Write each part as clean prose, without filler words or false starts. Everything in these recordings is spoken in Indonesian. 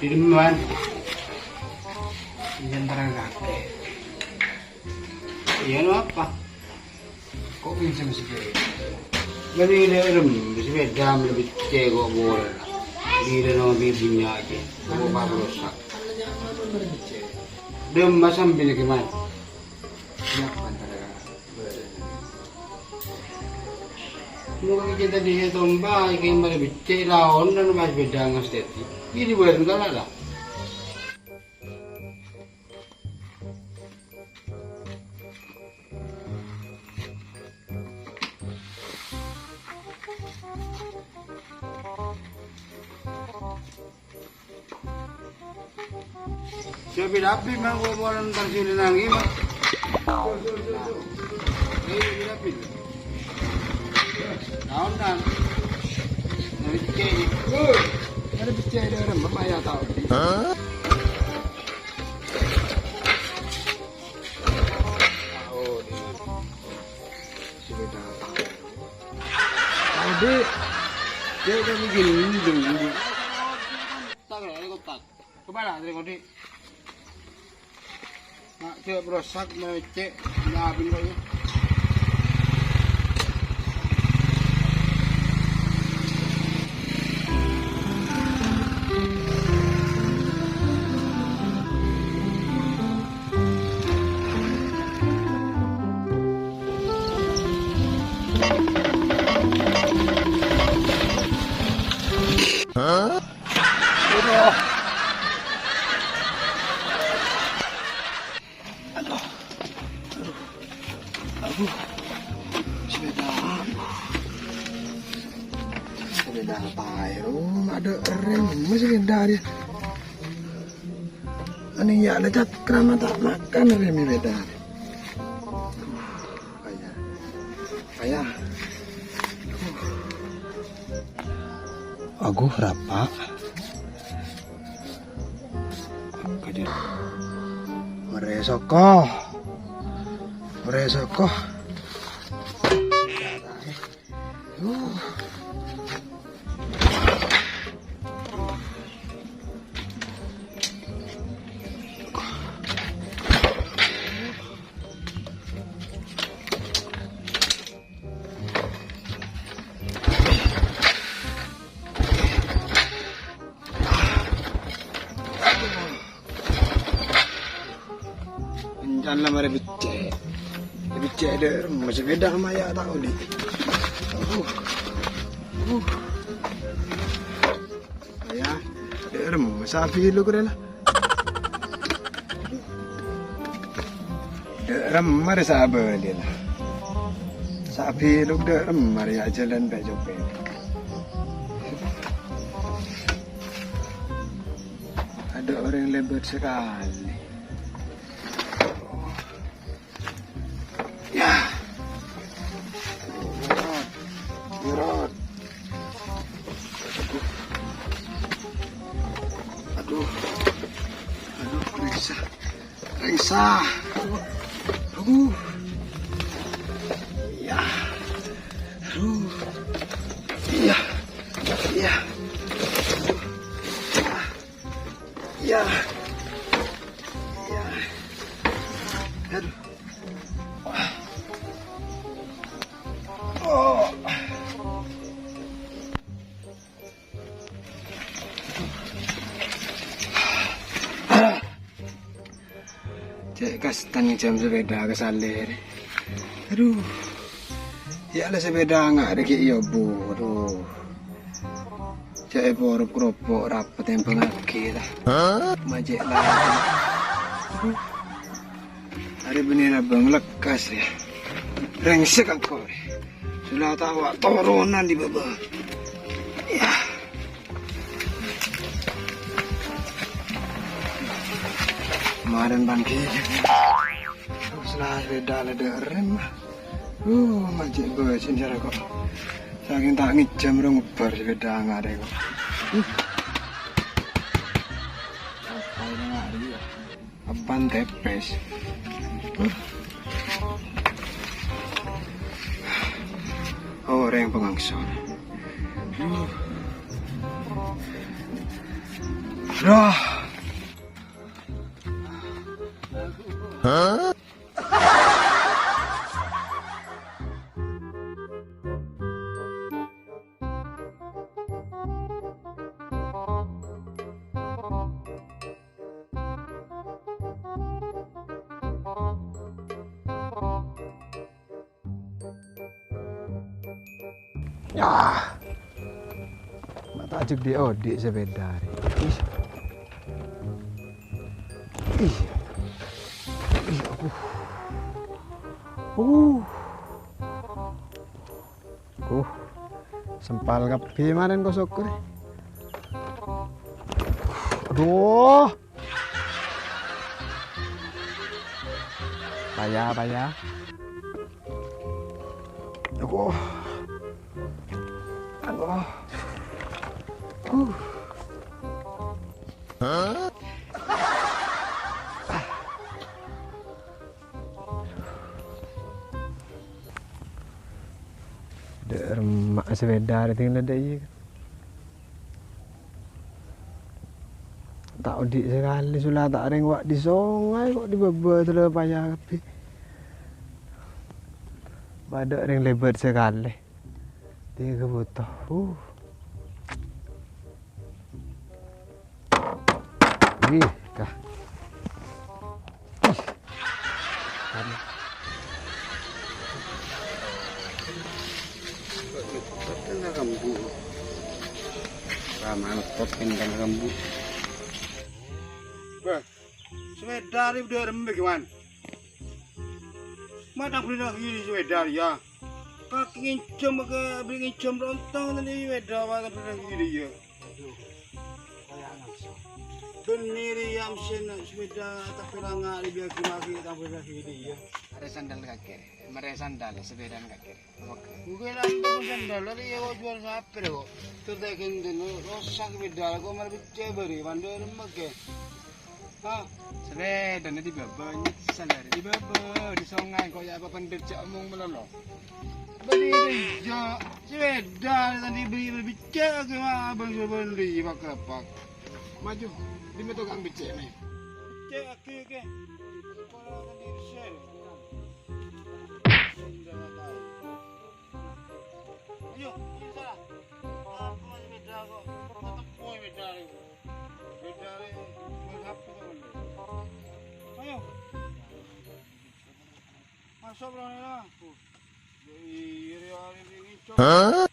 Dideman. Yan talaga. Yan apa? Kok pinjam sepeda? Ganun alam, sepeda lebih cego bola. Hindi na naman bibigyan aja. Ako paparosak. Dem masam binagiman. Siapa talaga? Mukha kita di tomba, kayak mana bicara lawan dan mas beda ngas tadi. Ini buat enggak lah. Siapa dapat mah gua mau nonton sini lagi mah. Ini dapat. Tahun dan. Nanti cek. Ada bicara orang memaya tahu. Oh, di Sepeda tahu. Tadi dia udah begini dulu. tak ada kotak. Kemana tadi kau di? Nak cek berosak, mau cek, nabin kayaknya. Sepeda tayo, ada rem, masih sepeda dia. Ani ya lecat kerama tak makan rem sepeda. Payah, payah. Aku rapak. Kadir. Meresoko. Meresoko. Janganlah mari bice ada masih beda sama ya tahu ni. Ayah, ada sapi lu kena. Ada mari sabar dia lah. Sapi lu ada mari jalan bejope. Ada orang lebat sekali. Aduh, Rengsa, ya, iya, aduh, oh. Cek kastan jam sepeda ke salir. Aduh. Ya lah sepeda nggak ada ki yo bu. Aduh. Cek porup keropok rapet yang pengaki lah. Majek lah. Aduh. Hari bener abang lekas ya. Rengsek aku. Sudah tahu turunan di bawah. Ya. Kemarin bangkit. Setelah beda ada rem. Majik gue sini kok. Saking tak ngejam dong ngebar sepeda nggak ada kok. Apa ini nggak ada ya? Apaan tepes? Oh, orang yang pengangsor. Dah. Ya. Mata ajuk di odik sepeda. Ih. Ih. Ih, aduh. Sempal kabeh maren kosokku. Aduh. Payah. Aduh. Mak sepeda ada tinggal ada iya. Tak udik sekali sulah tak ada yang wak di sungai kok di bebel tu lah payah tapi. Badak yang lebat sekali. Tiga butuh. Ih, kah. Kena kambu. Ramah top kena kambu. Bah, sepeda ni udah rembek kawan. Mata beli lagi sepeda ya. Kaki ngincam ke beli ngincam rontong tadi sepeda mata beli lagi ya. Bener ya mesin sepeda tapi langgar dia lagi tak beli lagi dia. Ada sandal kaki, mereka sandal sepeda kaki. Bukan ada sandal, ada yang jual siapa deh? Terdekat itu, rosak sepeda, kau malah bicara beri, bandar mage. Ah, sepeda nanti babanya sandal di baba di sungai kau ya apa pendet cak omong melolo. Beri dia, sepeda tadi beri bicara ke mana abang beli pakai apa? Maju, di mana tukang bicara ni? Cek ke? Kalau tadi share. Ayo, ini salah. Apa sepeda kok? Tetap poin sepeda itu. Sepeda ini berapa tahun? Ayo. Masuk berani lah. Iri hari ini cok. Hah?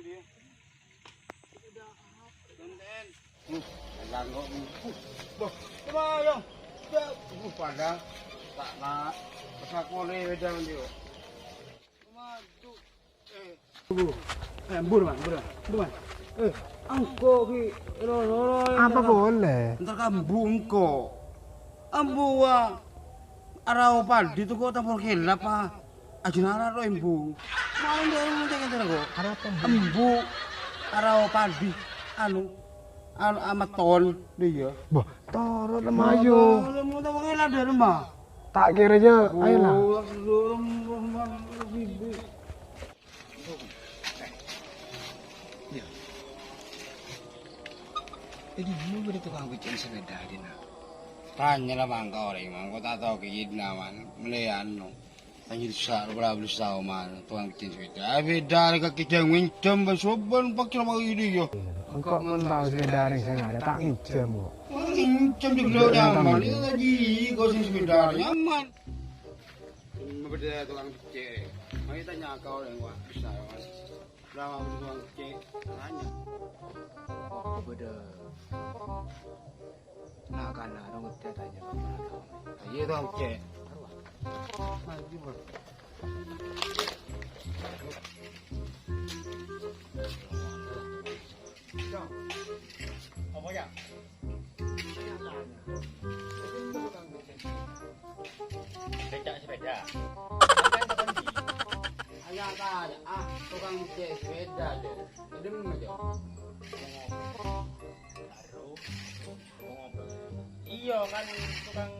Dia. Tonten. Langgo. Boh, kemana? Padang. Tak nak. Pasal kolej wedang dia. Maju. Buruan. Angko ki. Apa boleh? Ntar kambu engko. Ambu wa. Arau padi tu kok tampol kelap ah. Ajunara ro embu. Mau ndek ngene kene kok. Apa? Embu. Arau padi. Anu amat ton dia. Boh, toro lemayu. Mau tak pakai ladar mah. Tak kira aja, ayolah. Jadi dulu beri tukang bikin sepeda di na. Tanya lah bang kau orang, kau tak tahu kayak naman, melihat no. Tanya besar, berapa besar mana tukang bikin sepeda. Sepeda kaki jangan wincam, bersoban pakai nama ini yo. Engkau mentau sepeda yang saya ada tak ngincam kok. Wincam juga nyaman, itu tadi kau sih sepeda nyaman. Beda tukang bikin. Mari tanya kau orang wah besar mas. Berapa tukang bikin? Tanya. Oh beda. Nak kan lah, orang ngerti tanya. Iya tukang bikin. Maju bro. Apa ya? Becak sepeda. Ayah tak ada. Tukang sepeda deh. Idem aja. Iya kan tukang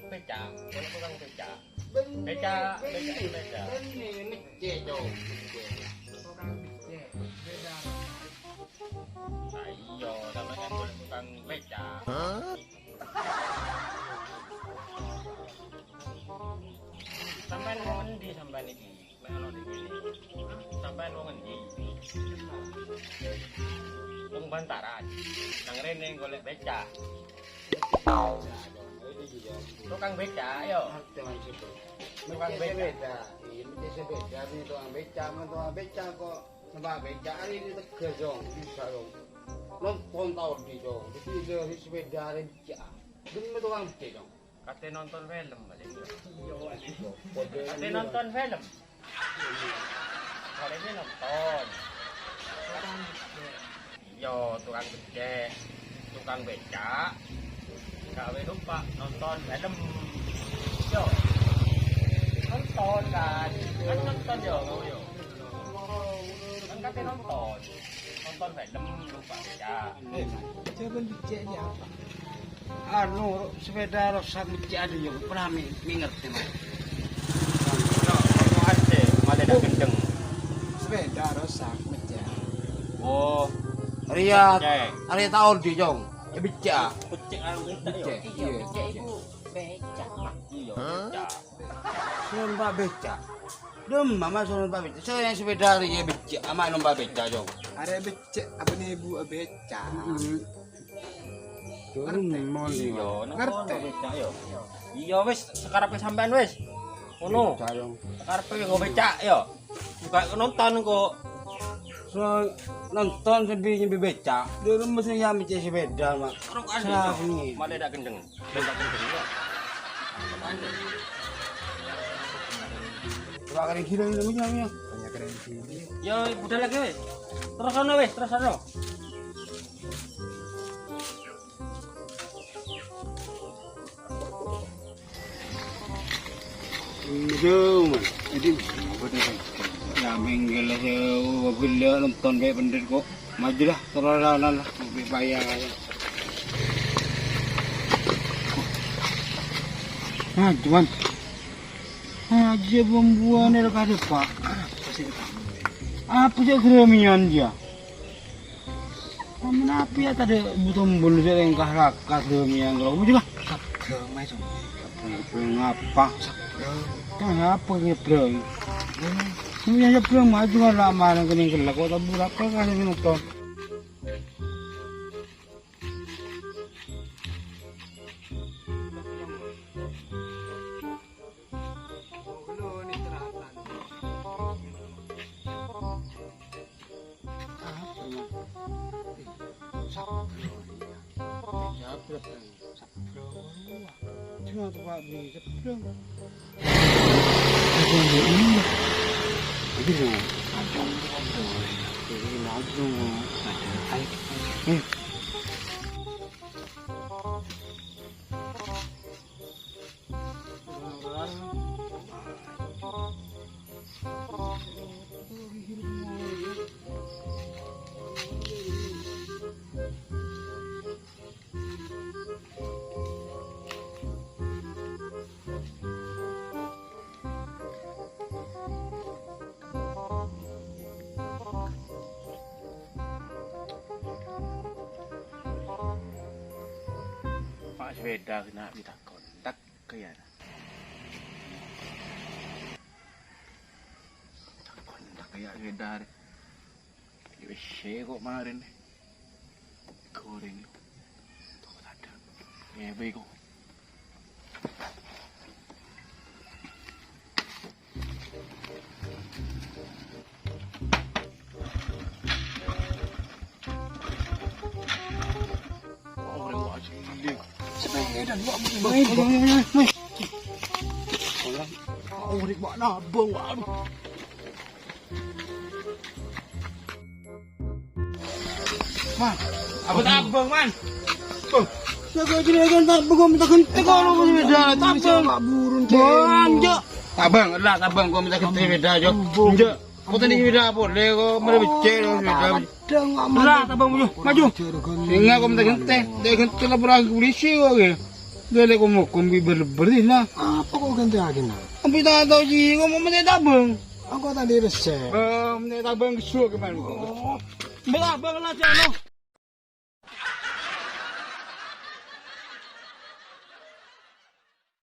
becak. Kalau tukang becak. Becak. Ini cedok. Tukang bantaran. Nang rene golek becak. Tukang becak yo. Tukang beda. Ini sepeda ini tukang beca kok nembak beca ini tegas dong, bisa dong. Nonton tahun di dong, jadi dari sepeda beca. Demi tukang beca dong. Kate nonton film balik. Kode Kate nonton film. Kali ini nonton. Yo tukang becek, tukang becak. Gawe lupa nonton film. Yo. Nonton kan nonton yo yo kan kate nonton film lupa ya Coba beceknya apa? anu sepeda rusak beca ada juga pernah ngerti mas. Kamu aja malah dah gendeng. Sepeda rusak becek. Oh, Ria tahun di jong, ya beca. becek anu Becek, iya. becak. Iya, becak. Sunan Pak Beca. Mama sunan Pak Beca. Saya yang sepeda Ria beca, ama numpak beca jong. Ada becek apa nih bu becak? Ngerti. Iya, Ngerti. becak yo. Iya wis, sekarepe sampean wis. Ngono. Beca jong. Sekarepe go becak yo. Buka nonton kok. So nonton nyembi beca. Dia mesti yang beca sepeda mak. Salah ini. Malah dak gendeng. Dak gendeng yo. Coba kali kira ini namanya. Banyak keren sini. Yo, budal lagi wis. Terus ono wis, terus ono. Jauh man. Jadi apa tu? Ya menggel jauh. Bila nonton kayak bener kok. Majulah, terlalu lah. Lebih bayar. Ah, cuman. Aja pembuahan el kade pak. Apa sih keremian dia? Kamu apa ya tadi butuh bulu saya yang kahrak keremian kalau kamu juga. Gemai tuh. Ngapa? Kenapa ya bro? Ini aja bro maju kan lama yang kening kelak kok tabu apa kan ini nonton. Cuma tuh Pak beli ceplong. Ada yang ini. Ini loh. Ini lagu. Ayo. Pak sepeda kena ditakon. Tak kaya. Takon tak kaya sepeda. Wis kok kemarin. Goreng lu. Tuh ada. Ya bego. Sepeda dua main. Oh, di mana nabung waduh. Man, apa tabung man? Bang, saya jadi kan tabung kau minta kenteng kalau kau sepeda tabung. Mak burun Banyak. Tabung, lah tabung kau minta kenteng sepeda aja. Banyak. Kau tadi sepeda boleh kau mana becek sepeda. Lah tabung maju. Sehingga kau minta kenteng, dia kenteng lah berang polisi kau ke. Dia lek kau mau kombi berberi lah. Apa kau ganti lagi nak? Kombi tak tahu sih, kau mau minta tabung. Aku tadi resep. Minta tabung kesuh ke mana? Belah, belah jangan.